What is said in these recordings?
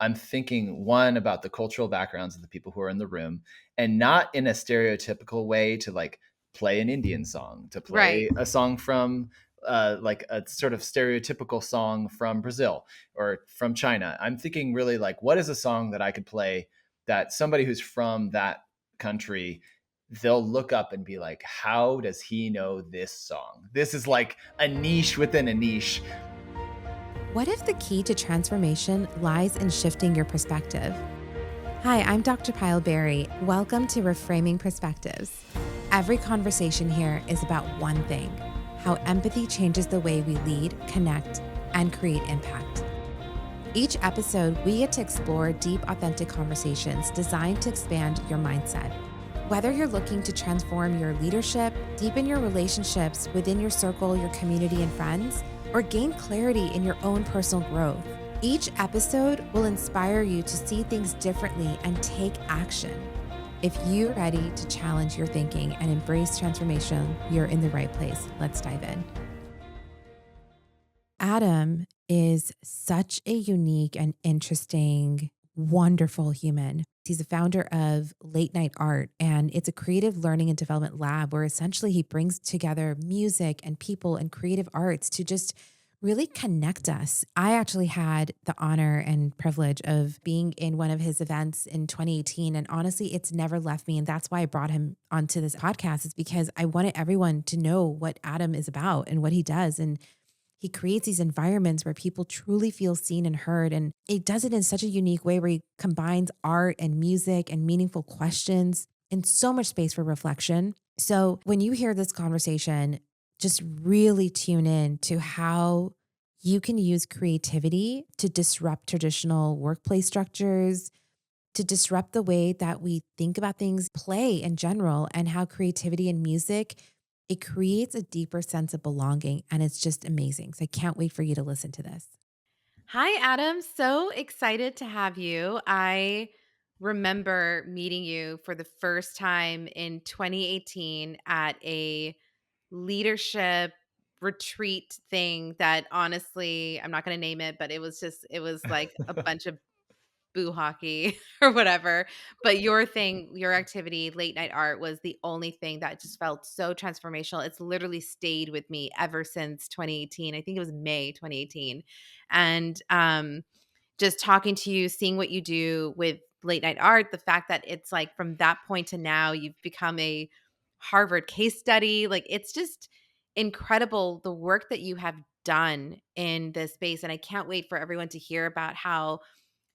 I'm thinking, one, about the cultural backgrounds of the people who are in the room, and not in a stereotypical way to like play an Indian song, to Right. play a song from like a sort of stereotypical song from Brazil or from China. I'm thinking really like, what is a song that I could play that somebody who's from that country, they'll look up and be like, how does he know this song? This is like a niche within a niche. What if the key to transformation lies in shifting your perspective? Hi, I'm Dr. Payal Beri. Welcome to Reframing Perspectives. Every conversation here is about one thing: how empathy changes the way we lead, connect, and create impact. Each episode, we get to explore deep, authentic conversations designed to expand your mindset. Whether you're looking to transform your leadership, deepen your relationships within your circle, your community, and friends, or gain clarity in your own personal growth, each episode will inspire you to see things differently and take action. If you're ready to challenge your thinking and embrace transformation, you're in the right place. Let's dive in. Adam is such a unique and interesting, wonderful human. He's the founder of Late Nite Art, and it's a creative learning and development lab where essentially he brings together music and people and creative arts to just really connect us. I actually had the honor and privilege of being in one of his events in 2018. And honestly, it's never left me. And that's why I brought him onto this podcast, is because I wanted everyone to know what Adam is about and what he does. And he creates these environments where people truly feel seen and heard. And it does it in such a unique way where he combines art and music and meaningful questions and so much space for reflection. So when you hear this conversation, just really tune in to how you can use creativity to disrupt traditional workplace structures, to disrupt the way that we think about things, play in general, and how creativity and music, it creates a deeper sense of belonging. And it's just amazing. So I can't wait for you to listen to this. Hi, Adam. So excited to have you. I remember meeting you for the first time in 2018 at a leadership retreat thing that, honestly, I'm not going to name it, but it was like a bunch of boo hockey or whatever. But your thing, your activity, late night art, was the only thing that just felt so transformational. It's literally stayed with me ever since 2018. I think it was May 2018. And just talking to you, seeing what you do with late night art, the fact that it's like from that point to now, you've become a Harvard case study. Like, it's just incredible the work that you have done in this space. And I can't wait for everyone to hear about how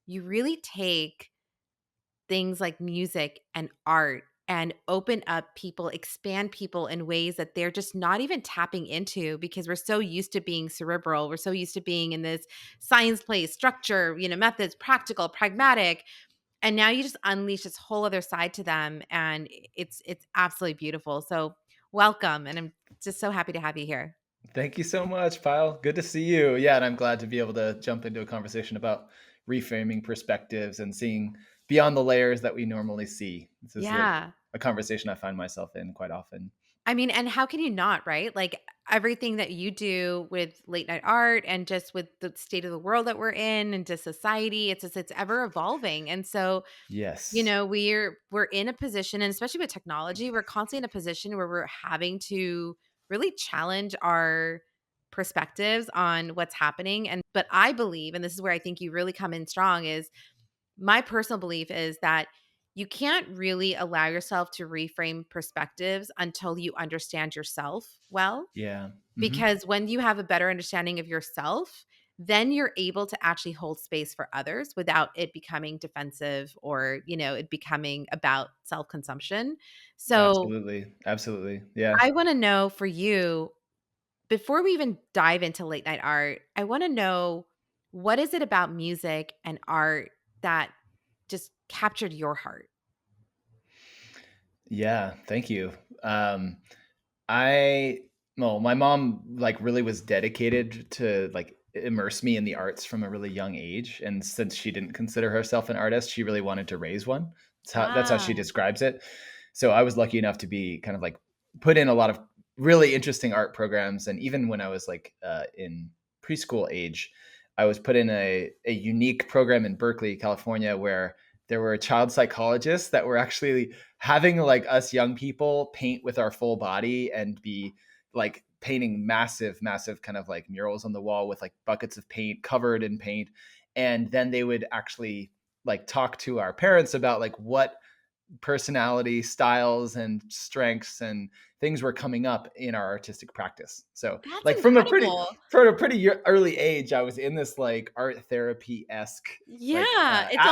you really take things like music and art and open up people, expand people in ways that they're just not even tapping into, because we're so used to being cerebral. We're so used to being in this science place, structure, methods, practical, pragmatic. And now you just unleash this whole other side to them. And it's absolutely beautiful. So welcome. And I'm just so happy to have you here. Thank you so much, Pyle. Good to see you. Yeah, and I'm glad to be able to jump into a conversation about reframing perspectives and seeing beyond the layers that we normally see. This is Yeah. a conversation I find myself in quite often. I mean, and how can you not, right? Like, everything that you do with late night art and just with the state of the world that we're in and just society, it's ever evolving. And so, Yes. we're in a position, and especially with technology, we're constantly in a position where we're having to really challenge our perspectives on what's happening. And but I believe, and this is where I think you really come in strong, is my personal belief is that you can't really allow yourself to reframe perspectives until you understand yourself well. Yeah. Because when you have a better understanding of yourself, then you're able to actually hold space for others without it becoming defensive or, it becoming about self consumption. So Absolutely. Absolutely. Yeah. I want to know for you, before we even dive into late night art, I want to know, what is it about music and art that just captured your heart? Yeah. Thank you. Um, I well, my mom like really was dedicated to like immerse me in the arts from a really young age, and since she didn't consider herself an artist, she really wanted to raise one. That's how she Ah, describes it. So I was lucky enough to be kind of like put in a lot of really interesting art programs, and even when I was like in preschool age, I was put in a unique program in Berkeley, California, where there were child psychologists that were actually having like us young people paint with our full body and be like painting massive kind of like murals on the wall with like buckets of paint covered in paint. And then they would actually like talk to our parents about like what personality styles and strengths and things were coming up in our artistic practice. So That's like incredible. from a pretty early age, I was in this like art therapy-esque like Yeah, it's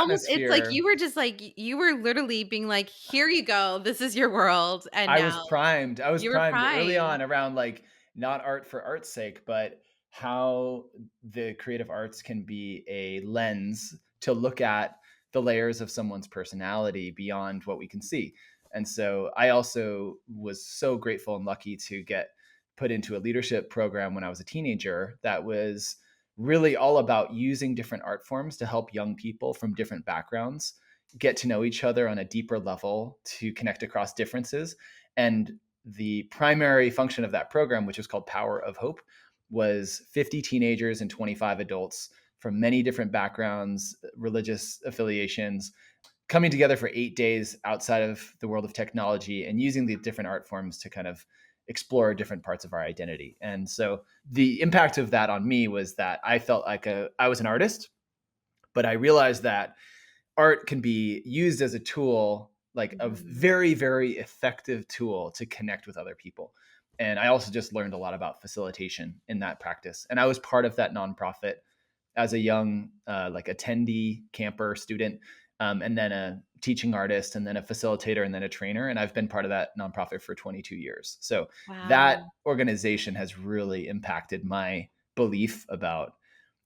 like atmosphere. you were just like you were literally being like, "Here you go. This is your world." And I was now primed. I was you were primed early primed. on around like not art for art's sake, but how the creative arts can be a lens to look at the layers of someone's personality beyond what we can see. And so I also was so grateful and lucky to get put into a leadership program when I was a teenager that was really all about using different art forms to help young people from different backgrounds get to know each other on a deeper level, to connect across differences. And the primary function of that program, which was called Power of Hope, was 50 teenagers and 25 adults from many different backgrounds, religious affiliations, coming together for 8 days outside of the world of technology and using the different art forms to kind of explore different parts of our identity. And so the impact of that on me was that I felt like I was an artist, but I realized that art can be used as a tool, like a Mhm. very effective tool to connect with other people. And I also just learned a lot about facilitation in that practice. And I was part of that nonprofit as a young like attendee, camper, student, and then a teaching artist, and then a facilitator, and then a trainer. And I've been part of that nonprofit for 22 years. So that Wow. organization has really impacted my belief about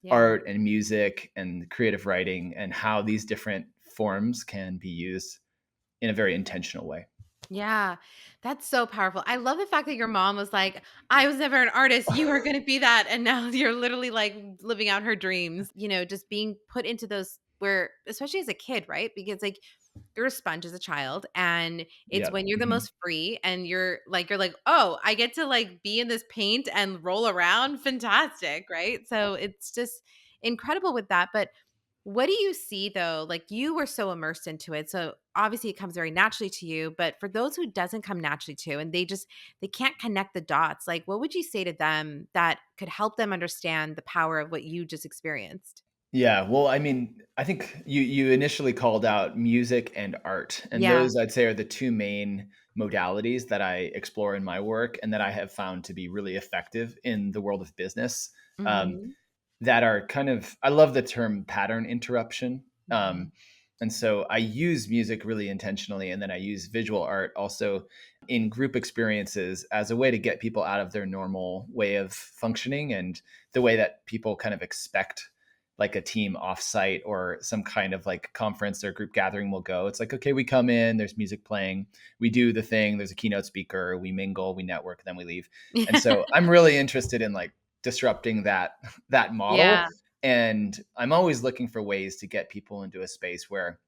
Yeah. art and music and creative writing and how these different forms can be used in a very intentional way. Yeah, that's so powerful. I love the fact that your mom was like, "I was never an artist, you are gonna be that," and now you're literally, like, living out her dreams, just being put into those where especially as a kid, right? Because, like, you're a sponge as a child, and it's Yeah. when you're the Mhm. most free and you're like, "Oh, I get to, like, be in this paint and roll around, fantastic," right? So, it's just incredible with that, but what do you see though? Like you were so immersed into it. So obviously it comes very naturally to you, but for those who it doesn't come naturally to and they can't connect the dots, like what would you say to them that could help them understand the power of what you just experienced? Yeah, well, I mean, I think you initially called out music and art, and Yeah. those I'd say are the two main modalities that I explore in my work and that I have found to be really effective in the world of business. Um, Mhm. that are kind of, I love the term pattern interruption. Mhm. And so I use music really intentionally, and then I use visual art also in group experiences as a way to get people out of their normal way of functioning and the way that people kind of expect like a team offsite or some kind of like conference or group gathering will go. It's like, okay, we come in, there's music playing, we do the thing, there's a keynote speaker, we mingle, we network, then we leave. And so I'm really interested in like disrupting that model. Yeah. And I'm always looking for ways to get people into a space where,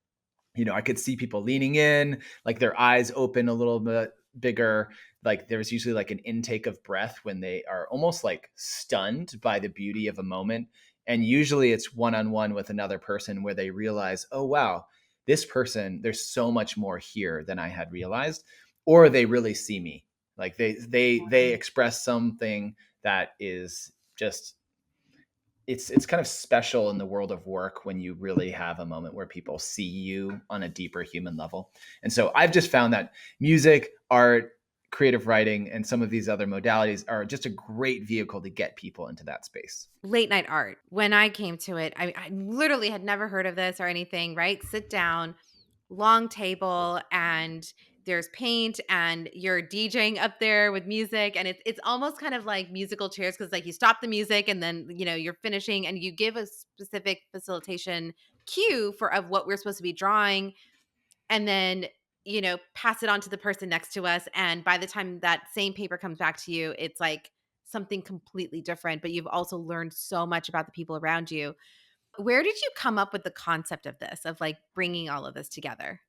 I could see people leaning in, like their eyes open a little bit bigger. Like there's usually like an intake of breath when they are almost like stunned by the beauty of a moment. And usually it's one on one with another person where they realize, oh, wow, this person, there's so much more here than I had realized. Or they really see me. Like they express something that is just, it's kind of special in the world of work when you really have a moment where people see you on a deeper human level. And so I've just found that music, art, creative writing, and some of these other modalities are just a great vehicle to get people into that space. Late night art. When I came to it, I literally had never heard of this or anything, right? Sit down, long table, and there's paint and you're DJing up there with music, and it's almost kind of like musical chairs because like you stop the music and then you're finishing and you give a specific facilitation cue for of what we're supposed to be drawing, and then pass it on to the person next to us, and by the time that same paper comes back to you, it's like something completely different, but you've also learned so much about the people around you. Where did you come up with the concept of this, of like bringing all of this together?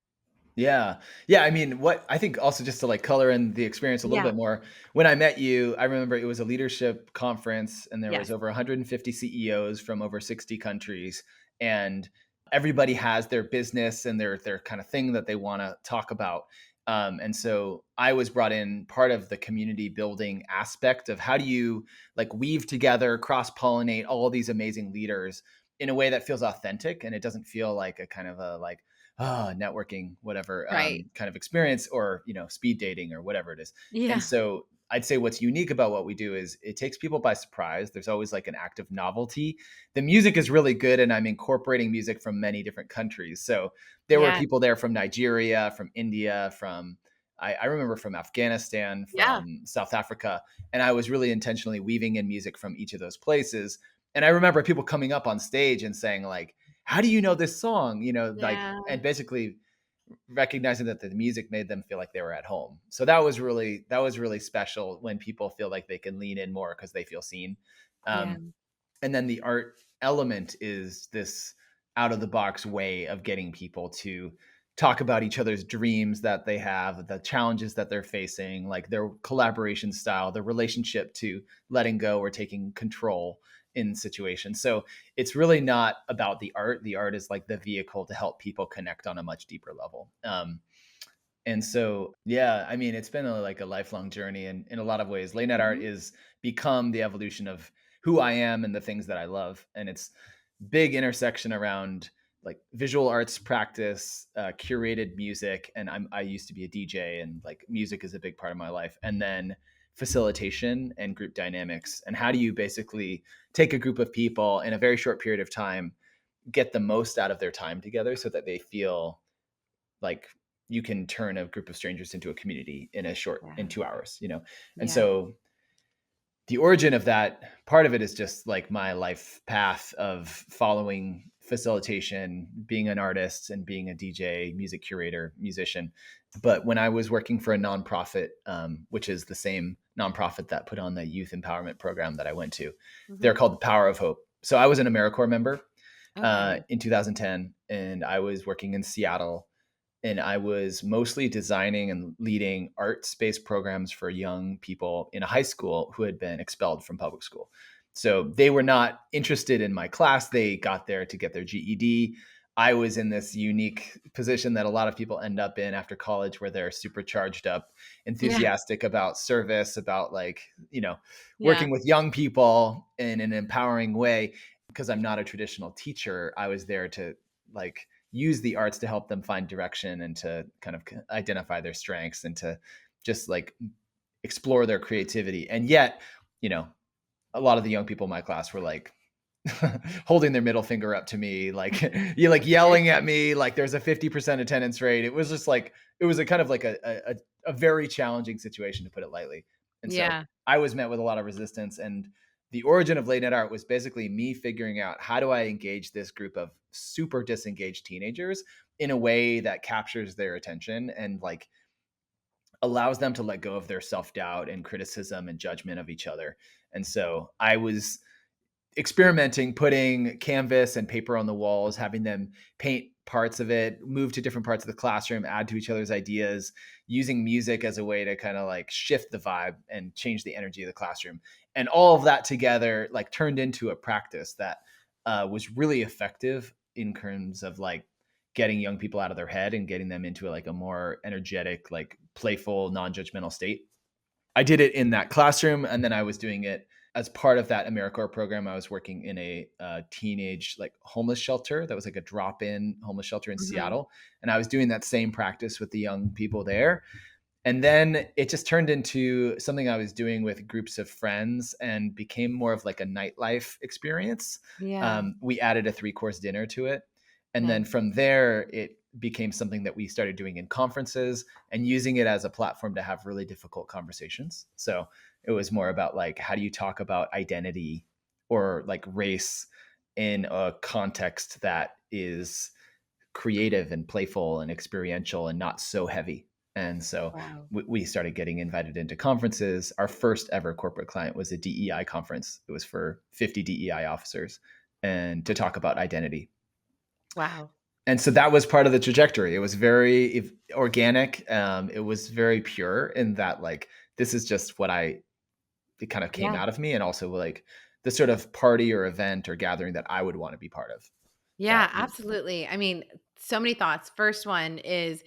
Yeah. Yeah. I mean, what I think also just to like color in the experience a little Yeah. bit more, when I met you, I remember it was a leadership conference and there was Yes. over 150 CEOs from over 60 countries. And everybody has their business and their kind of thing that they want to talk about. And so I was brought in part of the community building aspect of how do you like weave together, cross pollinate all of these amazing leaders in a way that feels authentic and it doesn't feel like a kind of a like networking, whatever Right. kind of experience, or speed dating or whatever it is. And Yeah. so I'd say what's unique about what we do is it takes people by surprise. There's always like an act of novelty. The music is really good, and I'm incorporating music from many different countries. So there were Yeah. people there from Nigeria, from India, from I remember from Afghanistan, Yeah. from South Africa, and I was really intentionally weaving in music from each of those places. And I remember people coming up on stage and saying like, how do you know this song? Like, Yeah. and basically recognizing that the music made them feel like they were at home. So that was really special when people feel like they can lean in more because they feel seen. Yeah. Um, and then the art element is this out of the box way of getting people to talk about each other's dreams that they have, the challenges that they're facing, like their collaboration style, their relationship to letting go or taking control in situations. So it's really not about the art. The art is like the vehicle to help people connect on a much deeper level. And so, yeah, I mean, it's been like a lifelong journey, and in a lot of ways, late night art Mhm. is become the evolution of who I am and the things that I love. And it's big intersection around like visual arts practice, curated music, and I used to be a DJ, and like music is a big part of my life. And then facilitation and group dynamics, and how do you basically take a group of people in a very short period of time, get the most out of their time together, so that they feel like you can turn a group of strangers into a community in Yeah. 2 hours. And Yeah. so the origin of that part of it is just like my life path of following facilitation, being an artist and being a DJ, music curator, musician. But when I was working for a nonprofit, which is the same nonprofit that put on the youth empowerment program that I went to, they're Mhm. called the Power of Hope. So I was an AmeriCorps member Okay. in 2010, and I was working in Seattle, and I was mostly designing and leading art space programs for young people in a high school who had been expelled from public school. So they were not interested in my class. They got there to get their GED. I was in this unique position that a lot of people end up in after college, where they're super charged up, Yeah. enthusiastic about service, about like, Yeah. working with young people in an empowering way. Because I'm not a traditional teacher, I was there to like use the arts to help them find direction and to kind of identify their strengths and to just like explore their creativity. And yet, you know, a lot of the young people in my class were like holding their middle finger up to me, like you like yelling at me, like there's a 50% attendance rate. It was just like it was a kind of like a very challenging situation, to put it lightly. And so Yeah. I was met with a lot of resistance. And the origin of late night art was basically me figuring out how do I engage this group of super disengaged teenagers in a way that captures their attention and like allows them to let go of their self-doubt and criticism and judgment of each other. And so I was experimenting, putting canvas and paper on the walls, having them paint parts of it, move to different parts of the classroom, add to each other's ideas, using music as a way to kind of like shift the vibe and change the energy of the classroom. And all of that together like turned into a practice that was really effective in terms of like getting young people out of their head and getting them into like a more energetic, like playful, non-judgmental state. I did it in that classroom, and then I was doing it as part of that AmeriCorps program. I was working in a teenage like homeless shelter that was like a drop-in homeless shelter in Mhm. Seattle, and I was doing that same practice with the young people there. And then it just turned into something I was doing with groups of friends and became more of like a nightlife experience. Yeah. We added a three-course dinner to it. And then Nice. from there, it became something that we started doing in conferences and using it as a platform to have really difficult conversations. So it was more about like, how do you talk about identity or like race in a context that is creative and playful and experiential and not so heavy. And so Wow. we started getting invited into conferences. Our first ever corporate client was a DEI conference. It was for 50 DEI officers and to talk about identity. Wow. And so that was part of the trajectory. It was very organic. It was very pure in that, like, this is just what it kind of came Yeah. out of me, and also like the sort of party or event or gathering that I would want to be part of. That Yeah, was, absolutely. I mean, so many thoughts. First one is,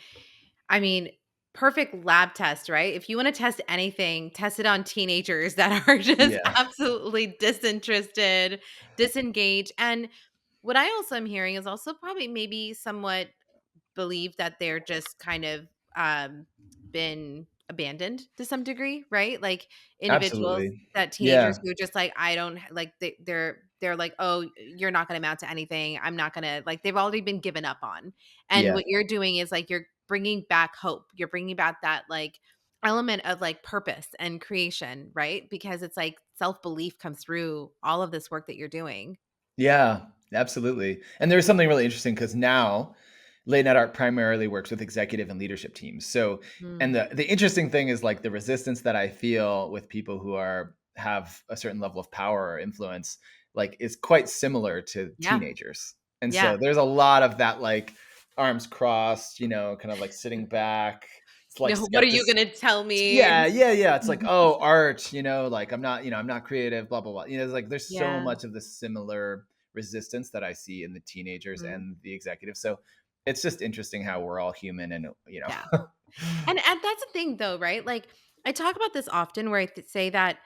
I mean, perfect lab test, right? If you want to test anything, test it on teenagers that are just yeah, absolutely disinterested, disengaged. And what I also am hearing is also probably maybe somewhat believe that they're just kind of um been abandoned to some degree, right? Like individuals absolutely. that Yeah, teenagers who are just like, I don't like they're like, oh, you're not going to amount to anything. I'm not going to, like, they've already been given up on. And yeah, what you're doing is like you're bringing back hope. You're bringing back that like element of like purpose and creation, right? Because it's like self-belief comes through all of this work that you're doing. yeah, absolutely. And there's something really interesting because now Late Night Art primarily works with executive and leadership teams. So, and Mm. the interesting thing is like the resistance that I feel with people who have a certain level of power or influence, like, is quite similar to Yeah. teenagers. And Yeah. so there's a lot of that, like, arms crossed, kind of like sitting back. It's like No, what are skeptic. you going to tell me? Yeah, yeah, yeah. It's like, oh, art, like, I'm not creative, blah, blah, blah. It's like there's so Yeah. much of the similar resistance that I see in the teenagers Mhm. and the executives. So it's just interesting how we're all human, and Yeah. And that's the thing though, right? Like I talk about this often where say that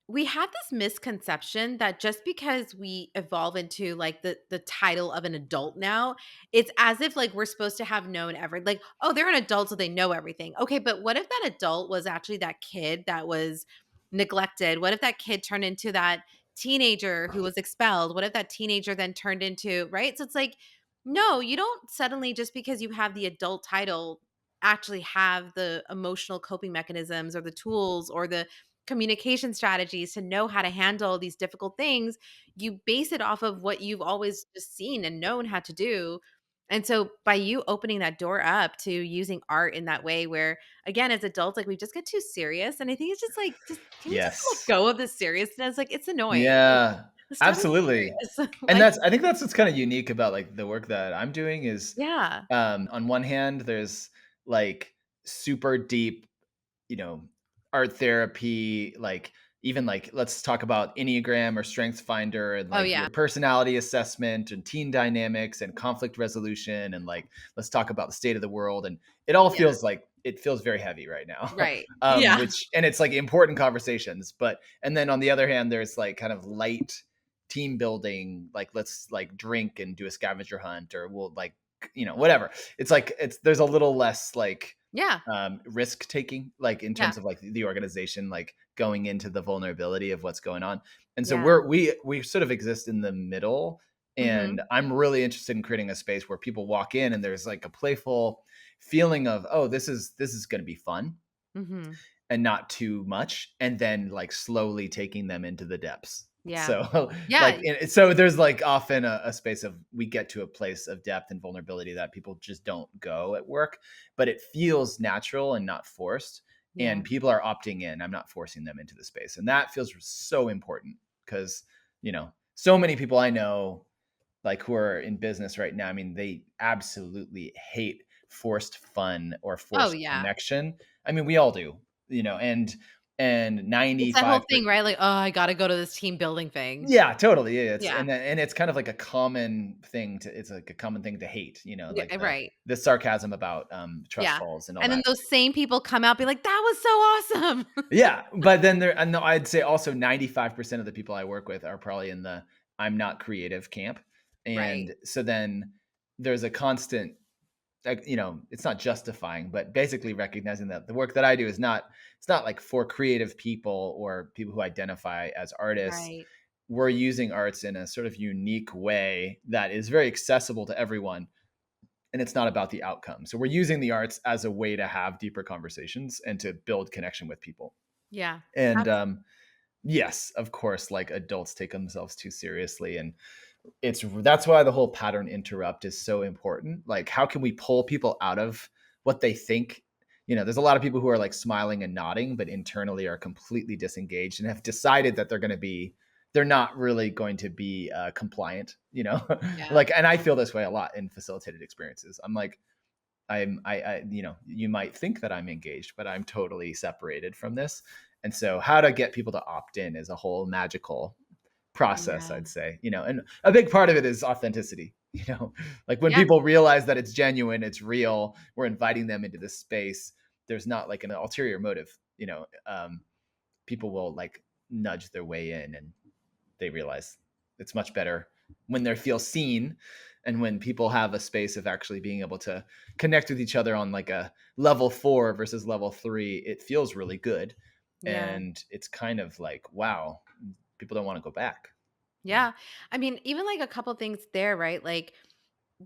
we have this misconception that just because we evolve into like the title of an adult now, it's as if like we're supposed to have known like, oh, they're an adult so they know everything. Okay, but what if that adult was actually that kid that was neglected? What if that kid turned into that teenager who was expelled? What if that teenager then turned into, right? So it's like, no, you don't suddenly just because you have the adult title actually have the emotional coping mechanisms or the tools or the communication strategies to know how to handle these difficult things. You base it off of what you've always just seen and known how to do. And so by you opening that door up to using art in that way where again as adults like we just get too serious and I think it's just like just can we just let Yes. go of the seriousness? Like it's annoying. Like Yeah, let's talk about absolutely. serious. And Like I think that's what's kind of unique about like the work that I'm doing is, yeah. on one hand, there's like super deep, you know, art therapy, like, even like, let's talk about Enneagram or Strengths Finder, and Oh like yeah. your personality assessment and teen dynamics and conflict resolution, and like, let's talk about the state of the world. And Yeah. it feels very heavy right now. Right. Yeah. And it's like important conversations, and then on the other hand, there's like kind of light team building, like, let's like drink and do a scavenger hunt, or we'll like, whatever. It's like, there's a little less like Yeah. risk taking, like in Yeah. terms of like the organization, like going into the vulnerability of what's going on. And so Yeah. we sort of exist in the middle. Mhm. And I'm really interested in creating a space where people walk in and there's like a playful feeling of, oh, this is going to be fun Mhm. and not too much, and then like slowly taking them into the depths. Yeah. So Yeah. like, so there's like often a space of, we get to a place of depth and vulnerability that people just don't go at work, but it feels natural and not forced, Yeah. and people are opting in. I'm not forcing them into the space, and that feels so important because, so many people I know, like, who are in business right now, I mean, they absolutely hate forced fun or Oh forced yeah. connection. I mean, we all do, and It's that whole 95. thing, right? Like, "Oh, I gotta go to this team building thing." Yeah, totally. Yeah, Yeah. and it's kind of like a common thing it's like a common thing to hate, Yeah, like right. the sarcasm about trust Yeah. falls and all And then that. those same people come out, be like, "That was so awesome." Yeah, but then I'd say also 95% of the people I work with are probably in the I'm not creative camp. Right. And so then there's a constant, like, it's not justifying, but basically recognizing that the work that I do is not, it's not like for creative people or people who identify as artists. Right. We're using arts in a sort of unique way that is very accessible to everyone, and it's not about the outcome. So we're using the arts as a way to have deeper conversations and to build connection with people. Yeah. And Abs yes, of course, like, adults take themselves too seriously, and that's why the whole pattern interrupt is so important. Like, how can we pull people out of what they think? There's a lot of people who are like smiling and nodding, but internally are completely disengaged and have decided that they're going to be they're not really going to be compliant, Yeah. like, and I feel this way a lot in facilitated experiences. I'm like, you might think that I'm engaged, but I'm totally separated from this. And so how to get people to opt in is a whole magical process, Yeah. I'd say, and a big part of it is authenticity, like when Yeah. people realize that it's genuine, it's real, we're inviting them into this space. There's not like an ulterior motive, people will like nudge their way in, and they realize it's much better when they feel seen, and when people have a space of actually being able to connect with each other on like a level 4 versus level 3. It feels really good, Yeah. and it's kind of like, wow, people don't want to go back. Yeah. I mean, even like a couple things there, right? Like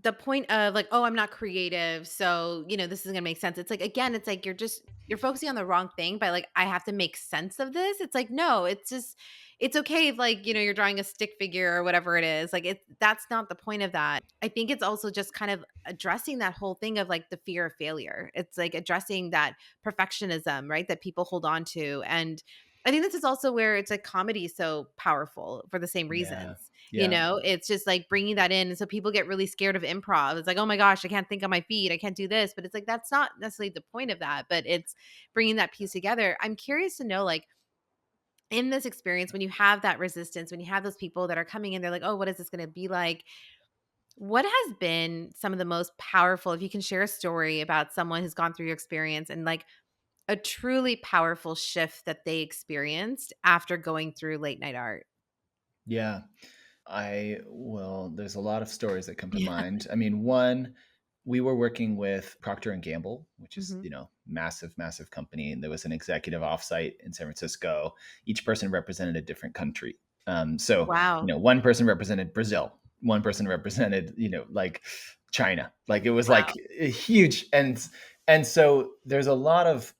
the point of like, oh, I'm not creative, so this isn't gonna make sense. It's like, again, it's like you're focusing on the wrong thing by like, I have to make sense of this. It's like, no, it's just it's okay if like, you're drawing a stick figure or whatever it is. Like that's not the point of that. I think it's also just kind of addressing that whole thing of like the fear of failure. It's like addressing that perfectionism, right? That people hold on to. And I think this is also where it's like comedy is so powerful for the same Yeah. reasons. Yeah. It's just like bringing that in. And so people get really scared of improv. It's like, oh my gosh, I can't think on my feet. I can't do this. But it's like, that's not necessarily the point of that, but it's bringing that piece together. I'm curious to know, like, in this experience, when you have that resistance, when you have those people that are coming in, they're like, oh, what is this going to be like? What has been some of the most powerful, if you can share a story about someone who's gone through your experience and like a truly powerful shift that they experienced after going through late night art? Yeah. There's a lot of stories that come to Yeah. mind. I mean, one, we were working with Procter and Gamble, which is, Hmm. massive, massive company. And there was an executive offsite in San Francisco. Each person represented a different country. So, Wow. one person represented Brazil, one person represented, like China. Like it was Wow. like huge. And so there's a lot of,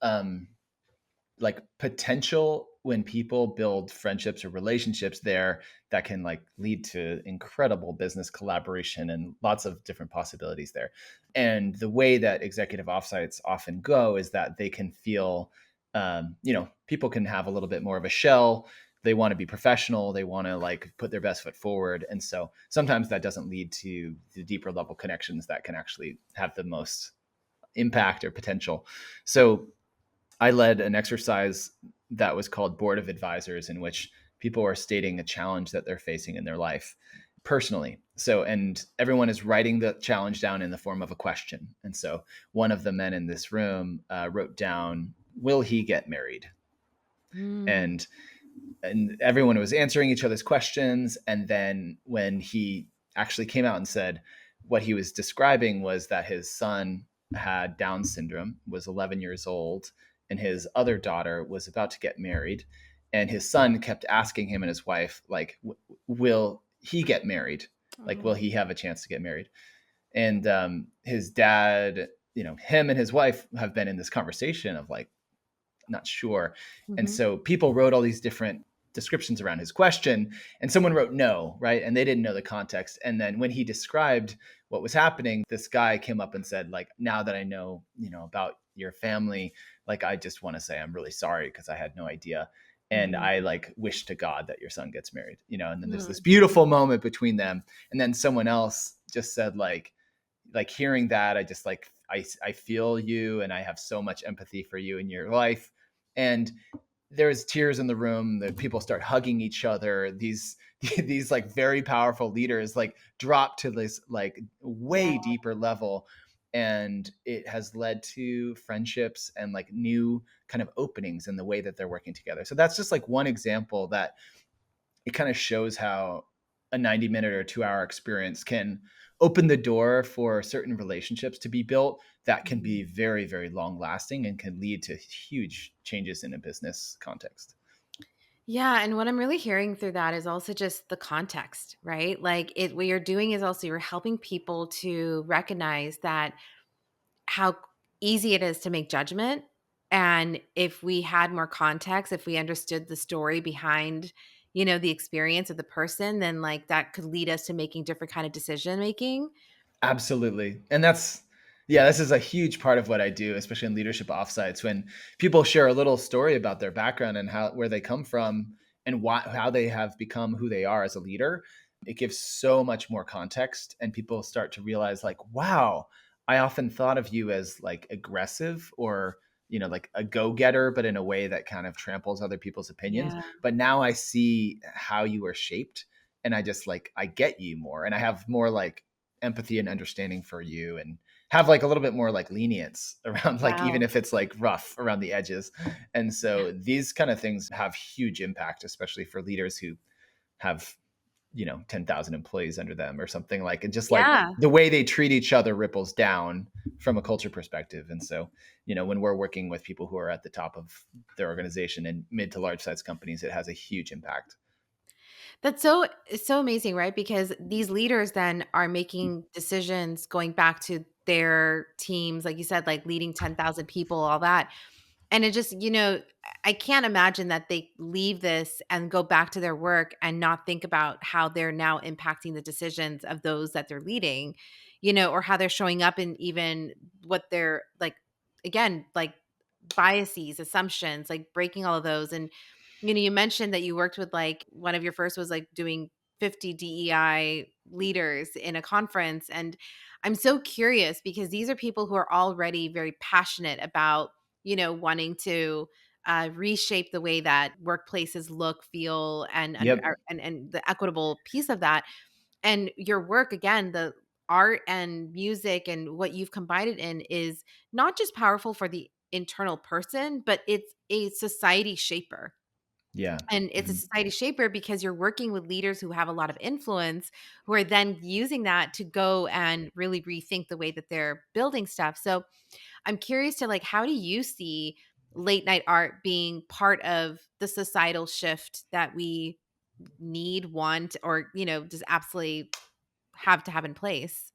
like potential when people build friendships or relationships there that can like lead to incredible business collaboration and lots of different possibilities there. And the way that executive offsites often go is that they can feel, people can have a little bit more of a shell. They want to be professional, they want to like put their best foot forward, and so sometimes that doesn't lead to the deeper level connections that can actually have the most impact or potential. So I led an exercise that was called Board of Advisors, in which people are stating a challenge that they're facing in their life personally. So, and everyone is writing the challenge down in the form of a question. And so, one of the men in this room wrote down, "Will he get married?" Mm. And everyone was answering each other's questions. And then when he actually came out and said what he was describing was that his son had Down syndrome, was 11 years old, and his other daughter was about to get married. And his son kept asking him and his wife, like, will he get married? Like, will Oh. he have a chance to get married? And his dad, him and his wife have been in this conversation of like, not sure. And Mhm. so people wrote all these different descriptions around his question, and someone wrote no, right? And they didn't know the context. And then when he described what was happening, this guy came up and said, like, now that I know, about your family, like, I just want to say I'm really sorry because I had no idea. And Mhm. I like wish to God that your son gets married, and then there's this Mm. beautiful moment between them. And then someone else just said, like hearing that, I just like I feel you, and I have so much empathy for you in your life. And there's tears in the room, that people start hugging each other. These these like very powerful leaders like drop to this like way Yeah. deeper level, and it has led to friendships and like new kind of openings in the way that they're working together. So that's just like one example that it kind of shows how a 90-minute or 2-hour experience can open the door for certain relationships to be built that can be Mhm. very, very long lasting and can lead to huge changes in a business context. Yeah, and what I'm really hearing through that is also just the context, right? Like what you're doing is also you're helping people to recognize that how easy it is to make judgment. And if we had more context, if we understood the story behind, the experience of the person, then like that could lead us to making different kind of decision making. Absolutely. And yeah, this is a huge part of what I do, especially in leadership offsites, when people share a little story about their background and how where they come from. and how they have become who they are as a leader, it gives so much more context, and people start to realize like, wow, I often thought of you as like aggressive or like a go-getter, but in a way that kind of tramples other people's opinions. Yeah. But now I see how you are shaped, and I just like I get you more, and I have more like empathy and understanding for you, and have like a little bit more like lenience around, like even Wow. if it's like rough around the edges. And Yeah. so these kind of things have huge impact, especially for leaders who have 10,000 employees under them or something, like, and just like Yeah. the way they treat each other ripples down from a culture perspective. And so when we're working with people who are at the top of their organization and mid to large size companies, it has a huge impact. That's so amazing, right? Because these leaders then are making decisions going back to their teams, like you said, like leading 10,000 people, all that. And it just, I can't imagine that they leave this and go back to their work and not think about how they're now impacting the decisions of those that they're leading, or how they're showing up in even what they're like, again, like biases, assumptions, like breaking all of those. And, you mentioned that you worked with like one of your first was like doing 50 DEI leaders in a conference. And I'm so curious because these are people who are already very passionate about wanting to reshape the way that workplaces look, feel, Yep. and the equitable piece of that. And your work, again, the art and music and what you've combined it in is not just powerful for the internal person, but it's a society shaper. Yeah. And it's a Mhm. society shaper because you're working with leaders who have a lot of influence, who are then using that to go and really rethink the way that they're building stuff. So I'm curious to like, how do you see late night art being part of the societal shift that we need, want, or, just absolutely have to have in place?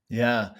Yeah.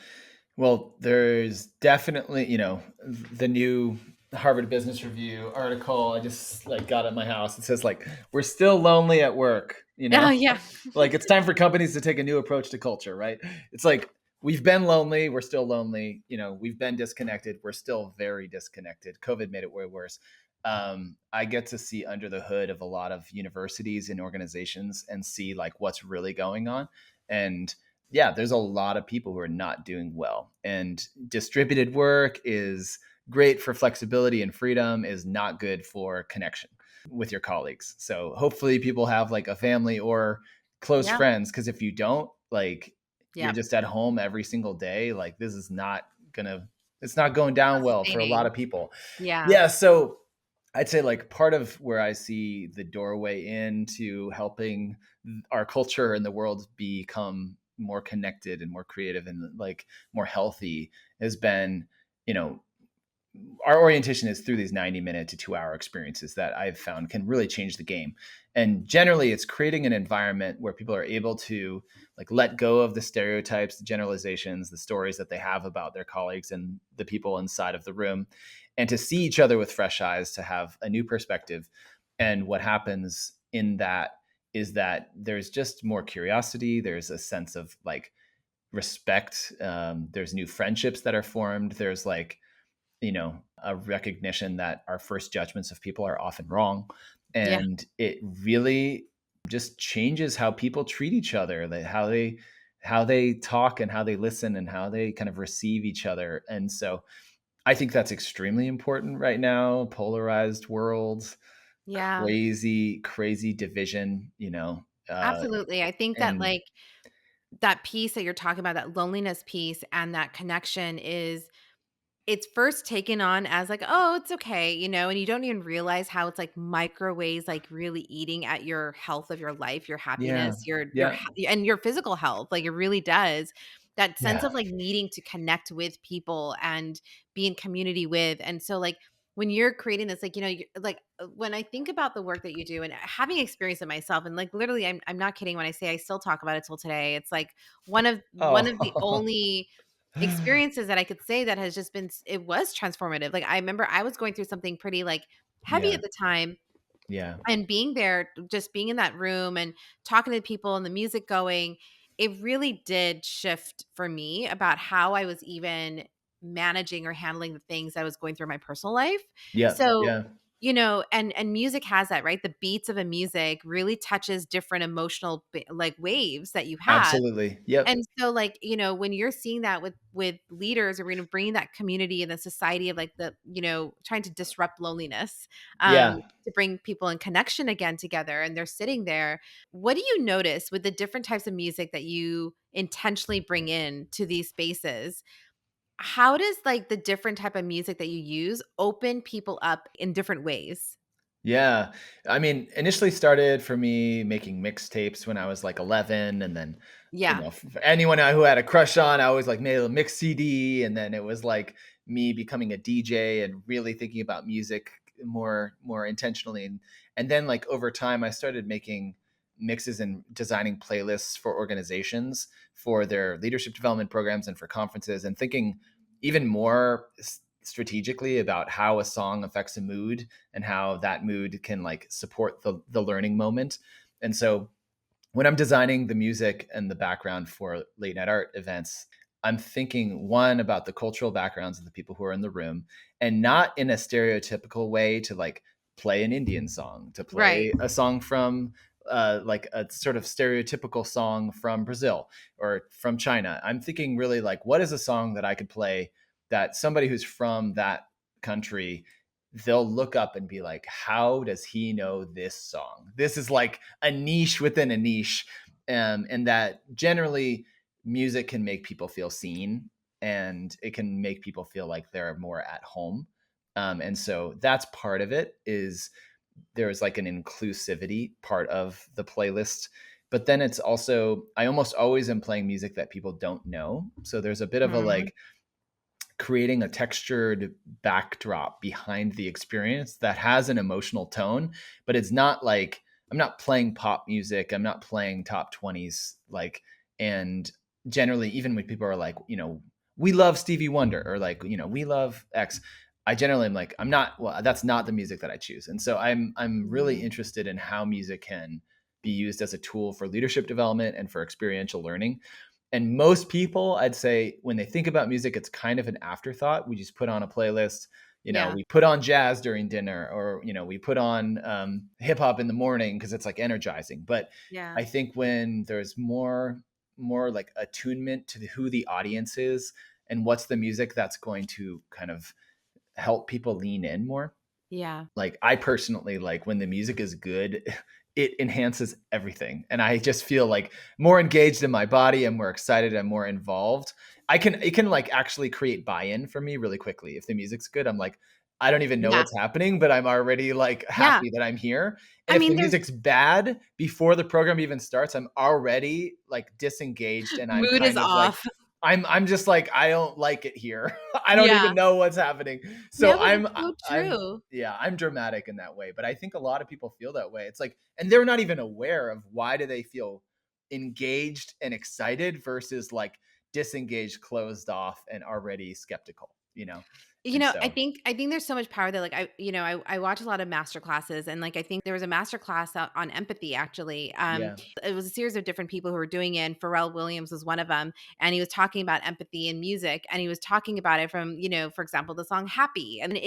Well, there's definitely, the new Harvard Business Review article I just like got at my house. It says like, we're still lonely at work, Oh, yeah. like it's time for companies to take a new approach to culture, right? It's like we've been lonely, we're still lonely, we've been disconnected, we're still very disconnected. COVID made it way worse. I get to see under the hood of a lot of universities and organizations and see like what's really going on. And yeah, there's a lot of people who are not doing well. And distributed work is great for flexibility and freedom, is not good for connection with your colleagues. So hopefully people have like a family or close Yeah. friends, because if you don't, like you're Yep. just at home every single day, like this is not gonna it's not going down well for a lot Sustaining. of people. Yeah. Yeah, so I'd say like part of where I see the doorway into helping our culture and the world become more connected and more creative and like more healthy has been, you know, our orientation is through these 90-minute to 2-hour experiences that I've found can really change the game. And generally it's creating an environment where people are able to like let go of the stereotypes, the generalizations, the stories that they have about their colleagues and the people inside of the room, and to see each other with fresh eyes, to have a new perspective. And what happens in that is that there's just more curiosity, there's a sense of like respect, there's new friendships that are formed, there's like a recognition that our first judgments of people are often wrong. Yeah. And it really just changes how people treat each other, like how they talk and how they listen and how they kind of receive each other. And so I think that's extremely important right now. Polarized worlds, Yeah. crazy division, Absolutely. I think that and like that piece that you're talking about, that loneliness piece and that connection is it's first taken on as like, "Oh, it's okay," and you don't even realize how it's like microwaves, like really eating at your health of your life, your yeah, happiness, your yeah, and your physical health. Like it really does. That sense yeah. of like needing to connect with people and be in community with. And so like when you're creating this, like, like when I think about the work that you do and having experienced it myself, and like literally, I'm not kidding when I say I still talk about it till today. It's like one of the Oh. only experiences that I could say that has just been it was transformative. Like, I remember I was going through something pretty, like, heavy Yeah, at the time, yeah. and being there, just being in that room and talking to people and the music going, it really did shift for me about how I was even managing or handling the things I was going through in my personal life. Yeah, So, yeah. and music has that, right? The beats of a music really touches different emotional like waves that you have. Absolutely. Yep. And so, like, when you're seeing that with leaders, or we're gonna bring that community and the society of like trying to disrupt loneliness, Yeah. to bring people in connection again together, and they're sitting there. What do you notice with the different types of music that you intentionally bring in to these spaces? How does like the different type of music that you use open people up in different ways? Yeah. I mean, initially started for me making mixtapes when I was like 11. And then, Yeah. for anyone who had a crush on, I always like made a mix CD. And then it was like me becoming a DJ and really thinking about music more intentionally. And then like over time, I started making mixes and designing playlists for organizations for their leadership development programs and for conferences, and thinking even more strategically about how a song affects a mood and how that mood can like support the learning moment. And so when I'm designing the music and the background for late night art events, I'm thinking one about the cultural backgrounds of the people who are in the room, and not in a stereotypical way to like play an Indian song, to Right. play a song from like a sort of stereotypical song from Brazil or from China. I'm thinking really like, what is a song that I could play that somebody who's from that country, they'll look up and be like, how does he know this song? This is like a niche within a niche. And that generally music can make people feel seen, and it can make people feel like they're more at home. And so that's part of it, is there's like an inclusivity part of the playlist. But then it's also, I almost always am playing music that people don't know. So there's a bit of a Mhm. like creating a textured backdrop behind the experience that has an emotional tone, but it's not like I'm not playing pop music, I'm not playing top 20s like. And generally even when people are like, we love Stevie Wonder, or like, we love X, I generally am like, I'm not, well, that's not the music that I choose. And so I'm really Mhm. interested in how music can be used as a tool for leadership development and for experiential learning. And most people, I'd say, when they think about music, it's kind of an afterthought. We just put on a playlist. Yeah. We put on jazz during dinner, or we put on hip hop in the morning because it's like energizing. But Yeah. I think when there's more like attunement to who the audience is and what's the music that's going to kind of help people lean in more. Yeah. Like, I personally like when the music is good, it enhances everything, and I just feel like more engaged in my body, I'm more excited, I'm more involved. It can like actually create buy-in for me really quickly. If the music's good, I'm like, I don't even know Yeah. what's happening, but I'm already like Yeah. happy that I'm here. And I if the mean, there's music's bad before the program even starts, I'm already like disengaged, and I'm mood is kind of like off. I'm just like, I don't like it here. I don't Yeah. even know what's happening. So No, but it's so I'm true. yeah, I'm dramatic in that way, but I think a lot of people feel that way. It's like, and they're not even aware of why do they feel engaged and excited versus like disengaged, closed off, and already skeptical. And I so, think there's so much power that like I watch a lot of master classes, and like I think there was a master class on empathy actually. yeah, It was a series of different people who were doing it, and Pharrell Williams was one of them, and he was talking about empathy in music, and he was talking about it from, for example, the song Happy. And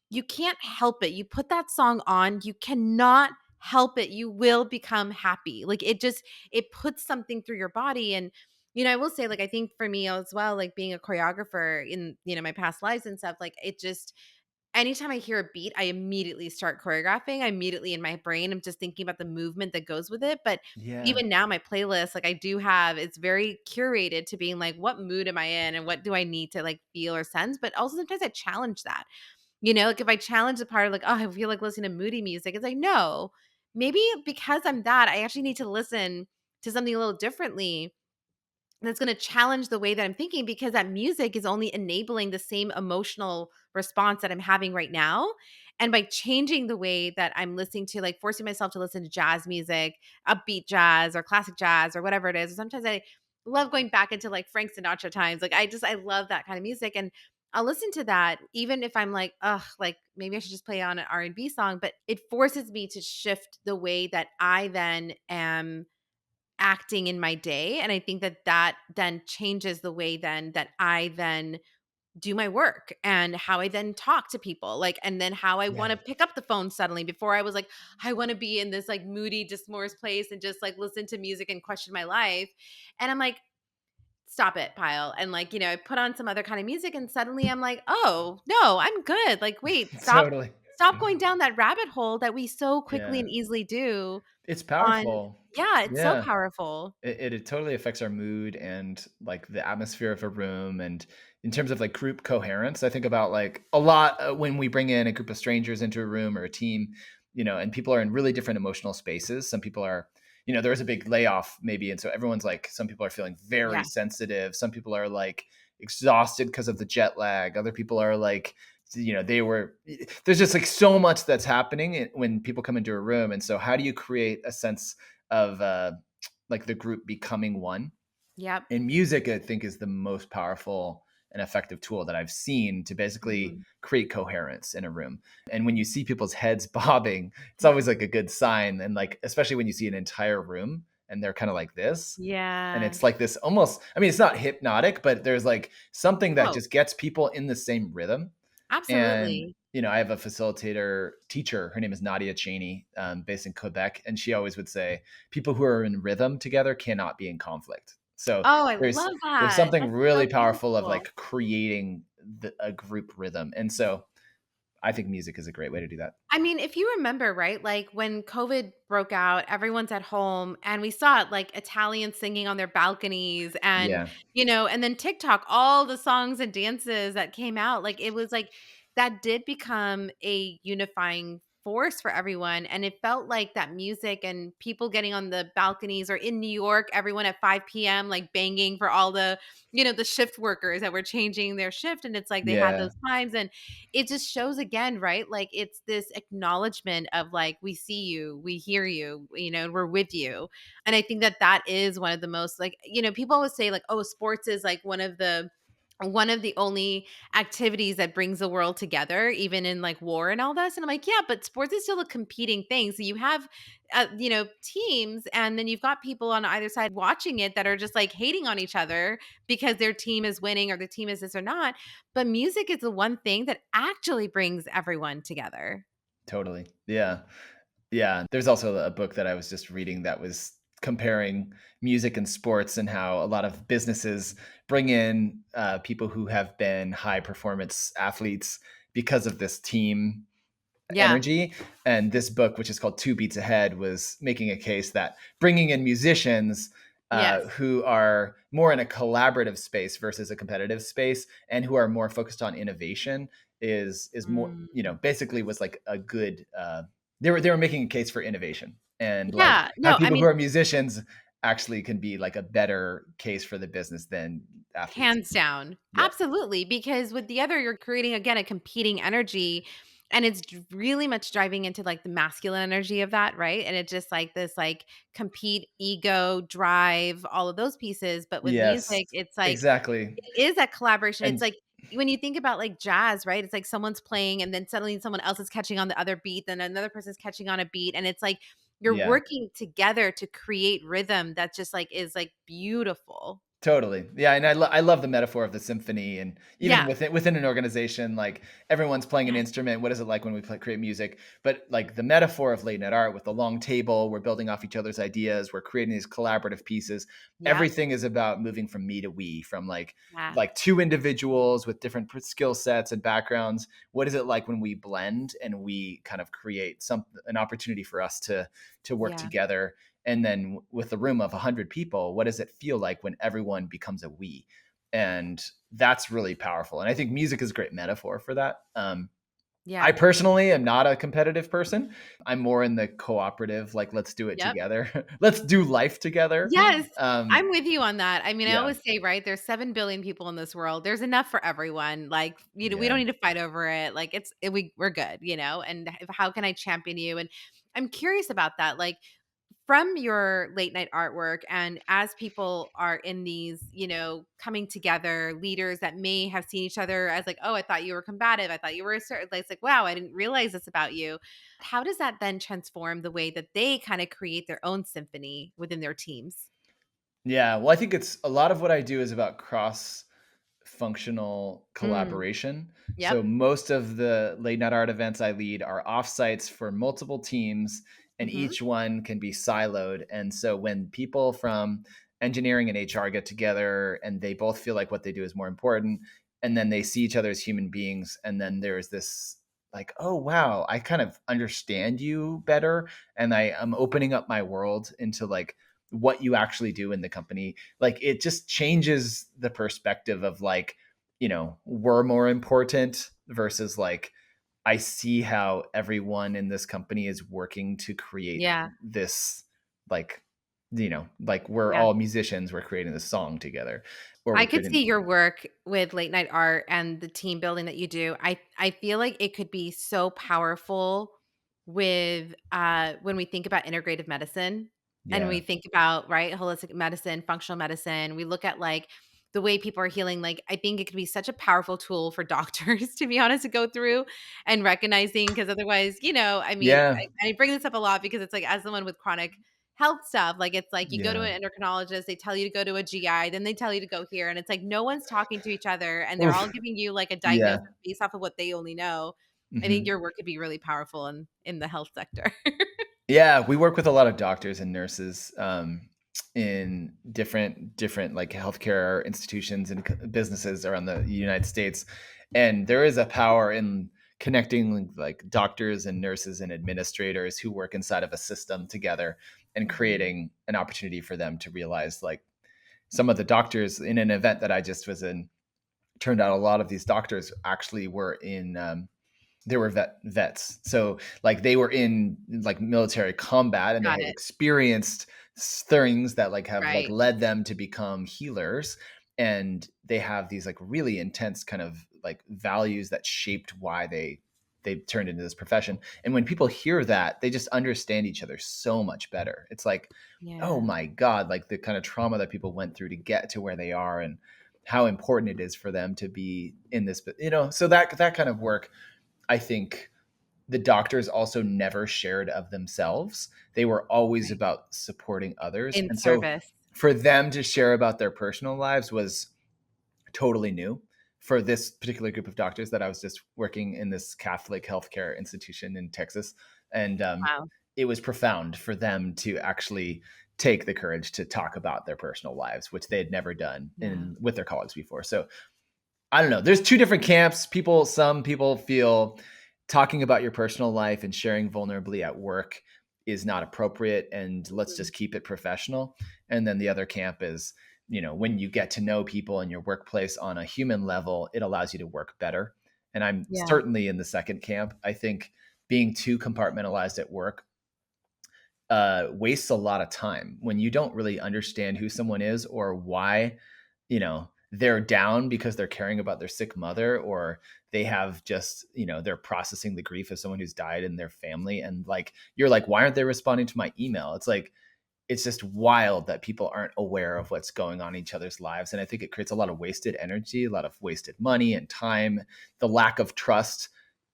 you can't help it. You put that song on, you cannot help it. You will become happy. Like it puts something through your body. And I will say, like, I think for me as well, like being a choreographer in, my past lives and stuff, like it just, anytime I hear a beat, I immediately start choreographing. I immediately in my brain, I'm just thinking about the movement that goes with it. But yeah, even now, my playlist, like I do have, it's very curated to being like, what mood am I in and what do I need to like feel or sense? But also sometimes I challenge that. Like if I challenge the part of like, oh, I feel like listening to moody music, it's like, no, maybe because I'm that, I actually need to listen to something a little differently that's going to challenge the way that I'm thinking, because that music is only enabling the same emotional response that I'm having right now. And by changing the way that I'm listening to, like forcing myself to listen to jazz music, upbeat jazz or classic jazz or whatever it is. Or sometimes I love going back into like Frank Sinatra times. Like I love that kind of music. And I'll listen to that even if I'm like, ugh, like maybe I should just play on an R&B song, but it forces me to shift the way that I then am acting in my day. And I think that then changes the way then that I then do my work and how I then talk to people, like, and then how I want Yeah. to pick up the phone suddenly. Before I was like, I want to be in this like moody, dismorse place and just like listen to music and question my life. And I'm like, stop it, Pile. And like, I put on some other kind of music and suddenly I'm like, oh no, I'm good. Like, wait, Totally. stop going down that rabbit hole that we so quickly Yeah. and easily do It's on. powerful. Yeah, it's so Yeah. powerful. It totally affects our mood and like the atmosphere of a room. And in terms of like group coherence, I think about like a lot when we bring in a group of strangers into a room or a team, and people are in really different emotional spaces. Some people are, there is a big layoff maybe. And so everyone's like, some people are feeling very Yeah. sensitive. Some people are like exhausted because of the jet lag. Other people are like, there's just like so much that's happening when people come into a room. And so how do you create a sense of, like the group becoming one. Yep. And music, I think, is the most powerful and effective tool that I've seen to basically Mhm. create coherence in a room. And when you see people's heads bobbing, it's always like a good sign. And like, especially when you see an entire room and they're kind of like this. And Yeah. it's like this almost, I mean, it's not hypnotic, but there's like something that Oh, just gets people in the same rhythm. And, absolutely. I have a facilitator teacher. Her name is Nadia Cheney, based in Quebec. And she always would say, people who are in rhythm together cannot be in conflict. So Oh, I there's love there's that. something That's so really powerful of beautiful. like creating a group rhythm. And so I think music is a great way to do that. I mean, if you remember, right, like when COVID broke out, everyone's at home and we saw it like Italians singing on their balconies and, Yeah. and then TikTok, all the songs and dances that came out, like it was like that did become a unifying force for everyone. And it felt like that music and people getting on the balconies or in New York, everyone at 5 p.m., like banging for all the, the shift workers that were changing their shift. And it's like they had Yeah. those times. And it just shows again, right? Like it's this acknowledgement of like, we see you, we hear you, we're with you. And I think that that is one of the most like, people always say like, oh, sports is like one of the only activities that brings the world together, even in like war and all this. And I'm like, yeah, but sports is still a competing thing. So you have, teams, and then you've got people on either side watching it that are just like hating on each other because their team is winning or the team is this or not. But music is the one thing that actually brings everyone together. Totally. Yeah. Yeah, there's also a book that I was just reading that was comparing music and sports and how a lot of businesses bring in people who have been high performance athletes because of this team Yeah. energy. And this book, which is called Two Beats Ahead, was making a case that bringing in musicians Yes. who are more in a collaborative space versus a competitive space and who are more focused on innovation is more, Mm. basically was like a good they were making a case for innovation and like Yeah. how No, I people who mean, are musicians actually can be like a better case for the business than athletes. hands down. Yeah. Absolutely. Because with the other, you're creating, again, a competing energy. And it's really much driving into like the masculine energy of that, right? And it's just like this, like compete, ego, drive, all of those pieces. But with Yes. music, it's like, Exactly. it is that collaboration. It's And like when you think about like jazz, right? It's like someone's playing and then suddenly someone else is catching on the other beat, then another person's catching on a beat. And it's like you're yeah. working together to create rhythm that just like is like beautiful. Totally. Yeah, and I love the metaphor of the symphony, and even Yeah. within an organization, like everyone's playing an Yes. instrument. What is it like when we create music? But like the metaphor of late night art with the long table, we're building off each other's ideas, we're creating these collaborative pieces. Yep. Everything is about moving from me to we, from Yeah. like two individuals with different skill sets and backgrounds. What is it like when we blend and we kind of create an opportunity for us to work Yeah. together? And then with a room of 100 people, what does it feel like when everyone becomes a we? And that's really powerful. And I think music is a great metaphor for that. I Yeah. personally am not a competitive person. I'm more in the cooperative, like, let's do it Yep. together. Let's do life together. Yes. Um, I'm with you on that. I mean, I yeah, always say, right, there's 7 billion people in this world. There's enough for everyone. Like, we don't yeah. need to fight over it. Like we're good, and how can I champion you? And I'm curious about that. Like from your late night artwork and as people are in these, coming together, leaders that may have seen each other as like, oh, I thought you were combative. I thought you were a certain, like, it's like, wow, I didn't realize this about you. How does that then transform the way that they kind of create their own symphony within their teams? Yeah. Well, I think it's a lot of what I do is about cross cross-functional Mm, collaboration. yep. So most of the late night art events I lead are offsites for multiple teams, and Mhm. each one can be siloed. And so when people from engineering and HR get together and they both feel like what they do is more important, and then they see each other as human beings, and then there's this like, oh wow, I kind of understand you better, and I am opening up my world into like what you actually do in the company. Like it just changes the perspective of like, we're more important versus like I see how everyone in this company is working to create Yeah. this, like, like we're Yeah. all musicians, we're creating this song together, or I we're could creating. see your work with late night art and the team building that you do. I feel like it could be so powerful with when we think about integrative medicine and Yeah. we think about, right, holistic medicine, functional medicine. We look at like the way people are healing. Like I think it could be such a powerful tool for doctors to be honest to go through and recognizing because otherwise, I mean, Yeah. I bring this up a lot because it's like as someone with chronic health stuff. Like it's like you go to Yeah. an endocrinologist, they tell you to go to a GI, then they tell you to go here. And it's like no one's talking to each other and they're all Oof. giving you like a Yeah. diagnosis based off of what they only know. I think Mhm. your work could be really powerful in the health sector. Yeah, we work with a lot of doctors and nurses, in different like healthcare institutions and businesses around the United States, and there is a power in connecting like doctors and nurses and administrators who work inside of a system together and Mhm. creating an opportunity for them to realize like some of the doctors in an event that I just was in turned out a lot of these doctors actually were in they were vets. So like they were in like military combat and they Got had it. experienced things that like have like Right. led them to become healers. And they have these like really intense kind of like values that shaped why they turned into this profession. And when people hear that, they just understand each other so much better. It's like, oh Yeah. my God, like the kind of trauma that people went through to get to where they are and how important it is for them to be in this, so that kind of work, I think the doctors also never shared of themselves. They were always Right. about supporting others. In And so service. for them to share about their personal lives was totally new for this particular group of doctors that I was just working in this Catholic healthcare institution in Texas. And Wow. it was profound for them to actually take the courage to talk about their personal lives, which they had never done Yeah. in with their colleagues before. So I don't know. There's two different camps. Some people feel talking about your personal life and sharing vulnerably at work is not appropriate and let's Mm. just keep it professional. And then the other camp is, when you get to know people in your workplace on a human level, it allows you to work better. And I'm Yeah. certainly in the second camp. I think being too compartmentalized at work wastes a lot of time when you don't really understand who someone is or why, they're down because they're caring about their sick mother, or they have just, they're processing the grief of someone who's died in their family. And like, you're like, why aren't they responding to my email? It's like, it's just wild that people aren't aware of what's going on in each other's lives. And I think it creates a lot of wasted energy, a lot of wasted money and time. The lack of trust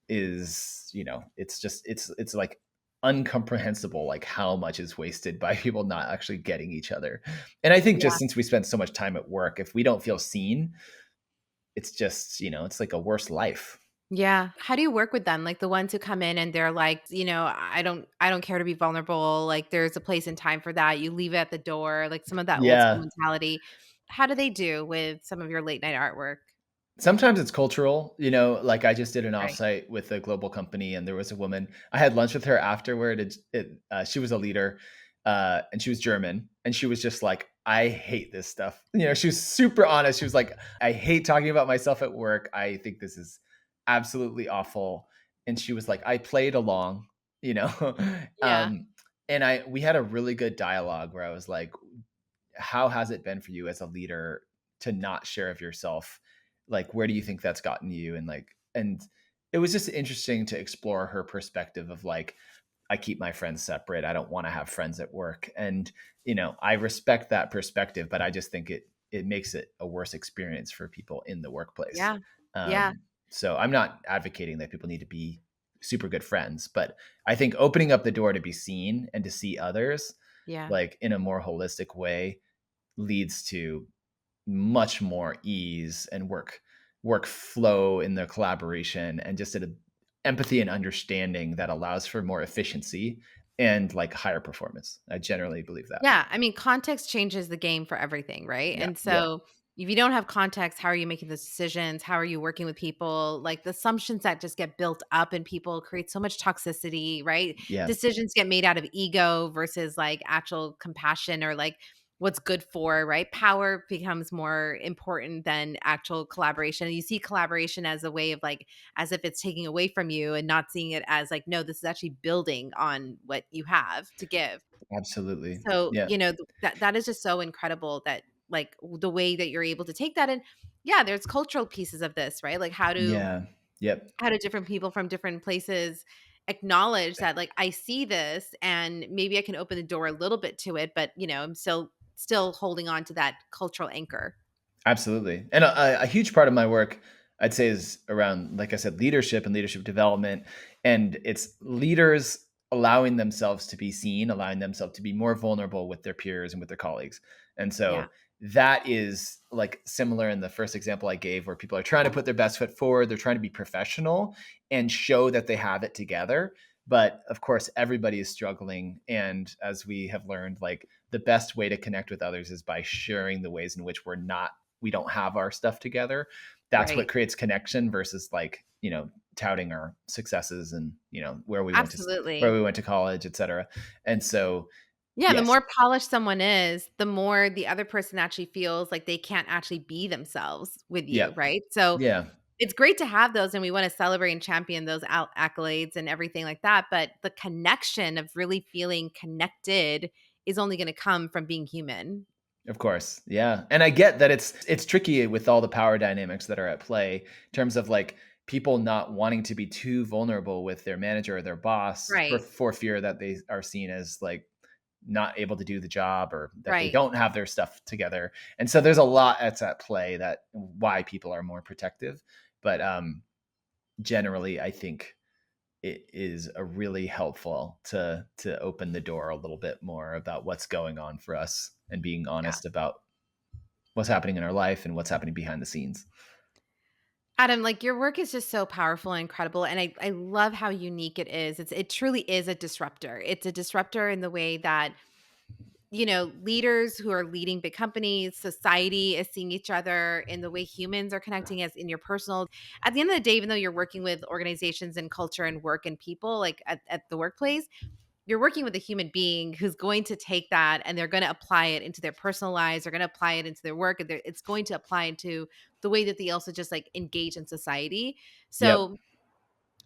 is, it's like uncomprehensible, like how much is wasted by people not actually getting each other. And I think Yeah. just since we spend so much time at work, if we don't feel seen, it's just, it's like a worse life. Yeah. How do you work with them? Like the ones who come in and they're like, I don't care to be vulnerable. Like there's a place and time for that. You leave it at the door, like some of that old school Yeah. mentality. How do they do with some of your late night artwork? Sometimes it's cultural, like I just did an Right. offsite with a global company and there was a woman. I had lunch with her afterward. She was a leader, and she was German. And she was just like, I hate this stuff. She was super honest. She was like, I hate talking about myself at work. I think this is absolutely awful. And she was like, I played along, you know? Yeah. And we had a really good dialogue where I was like, how has it been for you as a leader to not share of yourself? Like, where do you think that's gotten you? And it was just interesting to explore her perspective of like, I keep my friends separate. I don't want to have friends at work. And, I respect that perspective, but I just think it makes it a worse experience for people in the workplace. Yeah. Yeah. Um, so I'm not advocating that people need to be super good friends, but I think opening up the door to be seen and to see others Yeah. like in a more holistic way leads to much more ease and work flow in the collaboration, and just an empathy and understanding that allows for more efficiency and like higher performance. I generally believe that. Yeah, I mean, context changes the game for everything, right? Yeah. And Yep. so if you don't have context, how are you making those decisions? How are you working with people? Like the assumptions that just get built up in people create so much toxicity, right? Yeah. Decisions get made out of ego versus like actual compassion or like what's good for, right? Power becomes more important than actual collaboration. You see collaboration as a way of like, as if it's taking away from you and not seeing it as like, no, this is actually building on what you have to give. Absolutely. So, Yeah. that is just so incredible that, like, the way that you're able to take that and yeah, there's cultural pieces of this, right? Like, Yeah. Yep. how do different people from different places acknowledge that, like, I see this and maybe I can open the door a little bit to it, but, I'm still holding on to that cultural anchor. Absolutely. And a huge part of my work, I'd say, is around, like I said, leadership and leadership development. And it's leaders allowing themselves to be seen, allowing themselves to be more vulnerable with their peers and with their colleagues. And Yeah, so that is like similar in the first example I gave, where people are trying to put their best foot forward. They're trying to be professional and show that they have it together. But of course, everybody is struggling. And as we have learned, like the best way to connect with others is by sharing the ways in which we don't have our stuff together. That's what right. creates connection versus like, touting our successes and, where Absolutely. we went to college, et cetera. And so, Yeah, the yes. more polished someone is, the more the other person actually feels like they can't actually be themselves with you, Yeah. right? So Yeah. it's great to have those, and we wanna celebrate and champion those accolades and everything like that, but the connection of really feeling connected is only gonna come from being human. Of course. Yeah. And I get that it's tricky with all the power dynamics that are at play in terms of like people not wanting to be too vulnerable with their manager or their boss for Right, fear that they are seen as like not able to do the job, or that they right. don't have their stuff together. And so there's a lot that's at play, that why people are more protective. But generally, I think it is a really helpful to open the door a little bit more about what's going on for us, and being Yeah. honest about what's happening in our life and what's happening behind the scenes. Adam, like, your work is just so powerful and incredible, and I love how unique it is. It truly is a disruptor. It's a disruptor in the way that leaders who are leading big companies, society is seeing each other in the way humans are connecting as in your personal. At the end of the day, even though you're working with organizations and culture and work and people, like at the workplace, you're working with a human being who's going to take that and they're going to apply it into their personal lives. They're going to apply it into their work. And it's going to apply into the way that they also just like engage in society. Yep. So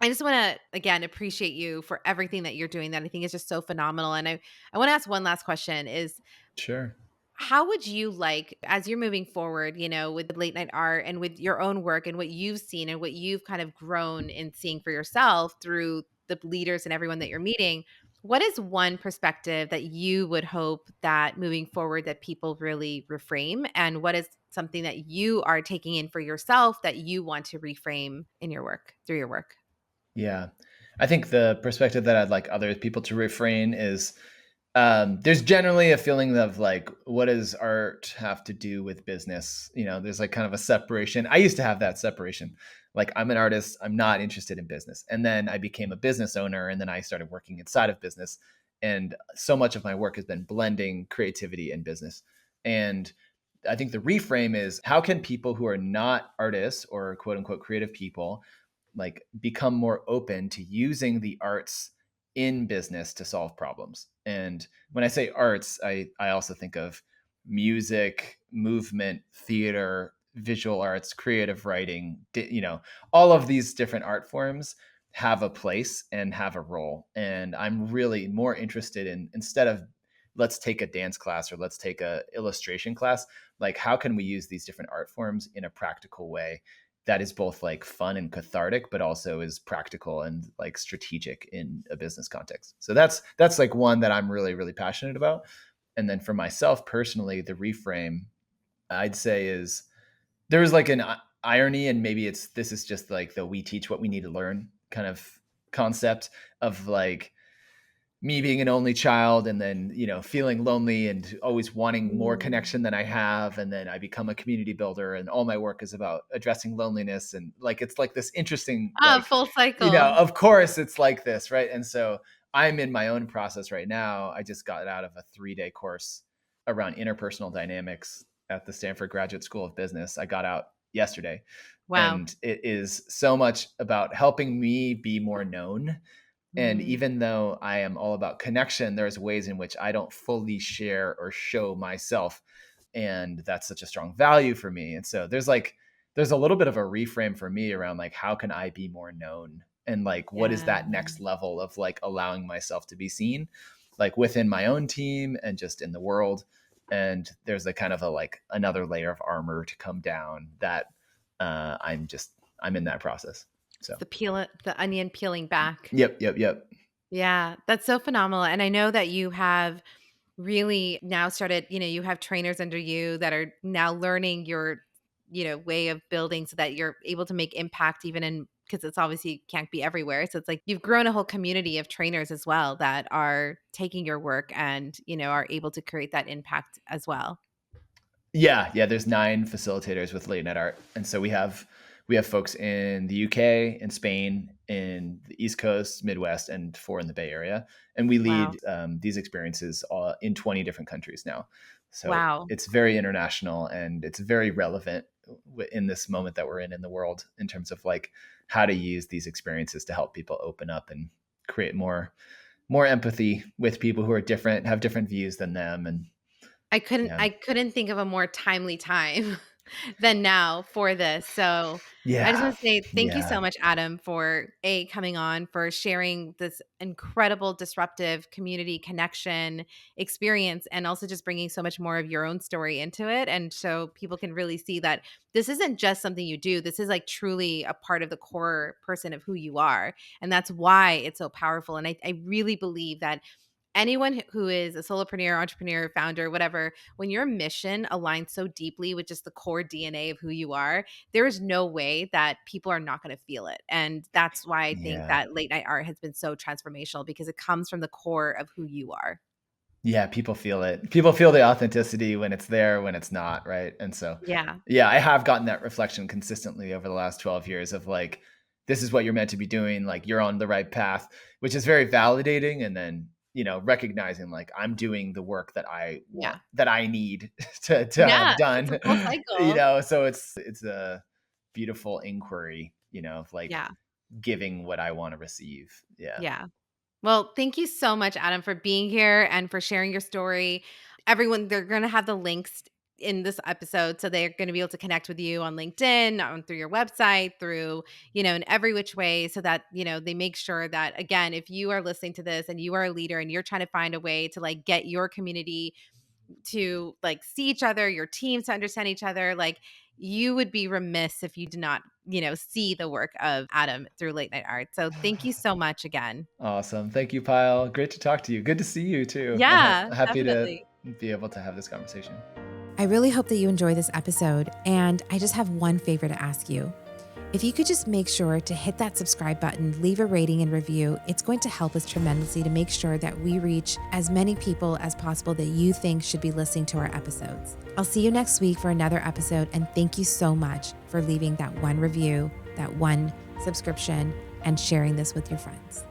I just want to again appreciate you for everything that you're doing that I think is just so phenomenal. And I want to ask one last question is Sure. how would you like as you're moving forward, with late night art and with your own work and what you've seen and what you've kind of grown in seeing for yourself through the leaders and everyone that you're meeting, what is one perspective that you would hope that moving forward that people really reframe and what is something that you are taking in for yourself that you want to reframe in your work through your work? Yeah. I think the perspective that I'd like other people to refrain is, there's generally a feeling of like, what does art have to do with business? There's like kind of a separation. I used to have that separation. Like, I'm an artist, I'm not interested in business. And then I became a business owner, and then I started working inside of business. And so much of my work has been blending creativity and business. And I think the reframe is, how can people who are not artists or quote unquote creative people like become more open to using the arts in business to solve problems? And when I say arts, I also think of music, movement, theater, visual arts, creative writing, all of these different art forms have a place and have a role. And I'm really more interested in, instead of let's take a dance class or let's take a illustration class, like how can we use these different art forms in a practical way that is both like fun and cathartic, but also is practical and like strategic in a business context. So that's like one that I'm really, really passionate about. And then for myself personally, the reframe I'd say is, there is like an irony, and maybe this is just like the we teach what we need to learn kind of concept of like, me being an only child and then, feeling lonely and always wanting more Mm. connection than I have. And then I become a community builder and all my work is about addressing loneliness. And like, it's like this interesting, Oh, like, full cycle. of course it's like this. Right. And so I'm in my own process right now. I just got out of a 3-day course around interpersonal dynamics at the Stanford Graduate School of Business. I got out yesterday, Wow. and it is so much about helping me be more known. And Mm. even though I am all about connection, there's ways in which I don't fully share or show myself. And that's such a strong value for me. And so there's a little bit of a reframe for me around like, how can I be more known? And like, what is Yeah. that next level of like allowing myself to be seen, like within my own team and just in the world. And there's a kind of a like another layer of armor to come down that I'm in that process. It's So, the onion peeling back. yep, yep, yep. Yeah, that's so phenomenal. And I know that you have really now started, you have trainers under you that are now learning your, way of building so that you're able to make impact even in because it's obviously can't be everywhere. So it's like you've grown a whole community of trainers as well that are taking your work and, are able to create that impact as well. Yeah, yeah. There's 9 facilitators with Late Nite Art, and so we have folks in the UK, in Spain, in the East Coast, Midwest, and 4 in the Bay Area, and we Wow. lead these experiences in 20 different countries now. So Wow. it's very international, and it's very relevant in this moment that we're in the world in terms of like how to use these experiences to help people open up and create more empathy with people who are different, have different views than them, and I couldn't yeah, I couldn't think of a more timely time than now for this. So, I just yeah, wanna say thank you yeah. so much, Adam, for coming on, for sharing this incredible disruptive community connection experience, and also just bringing so much more of your own story into it, and so people can really see that this isn't just something you do. This is, like, truly a part of the core person of who you are, and that's why it's so powerful, and I really believe that anyone who is a solopreneur, entrepreneur, founder, whatever, when your mission aligns so deeply with just the core DNA of who you are, there is no way that people are not going to feel it. And that's why I think Yeah. that late night art has been so transformational because it comes from the core of who you are. Yeah, people feel it. People feel the authenticity when it's there, when it's not, right? And so, Yeah. yeah, I have gotten that reflection consistently over the last 12 years of like, this is what you're meant to be doing. Like, you're on the right path, which is very validating. And then, recognizing like I'm doing the work that I want, Yeah. that I need to Yeah. have It's a done, full cycle. so it's a beautiful inquiry, of like Yeah. giving what I want to receive. Yeah. Yeah. Well, thank you so much, Adam, for being here and for sharing your story. Everyone, they're going to have the links in this episode. So they're going to be able to connect with you on LinkedIn, on through your website, through, in every which way so that, they make sure that, again, if you are listening to this and you are a leader and you're trying to find a way to like get your community to like see each other, your teams to understand each other, like you would be remiss if you did not, see the work of Adam through late night art. So thank you so much again. Awesome. Thank you, Pyle. Great to talk to you. Good to see you too. Yeah, Happy to definitely. be able to have this conversation. I really hope that you enjoy this episode, and I just have one favor to ask you. If you could just make sure to hit that subscribe button, leave a rating and review, it's going to help us tremendously to make sure that we reach as many people as possible that you think should be listening to our episodes. I'll see you next week for another episode, and thank you so much for leaving that one review, that one subscription, and sharing this with your friends.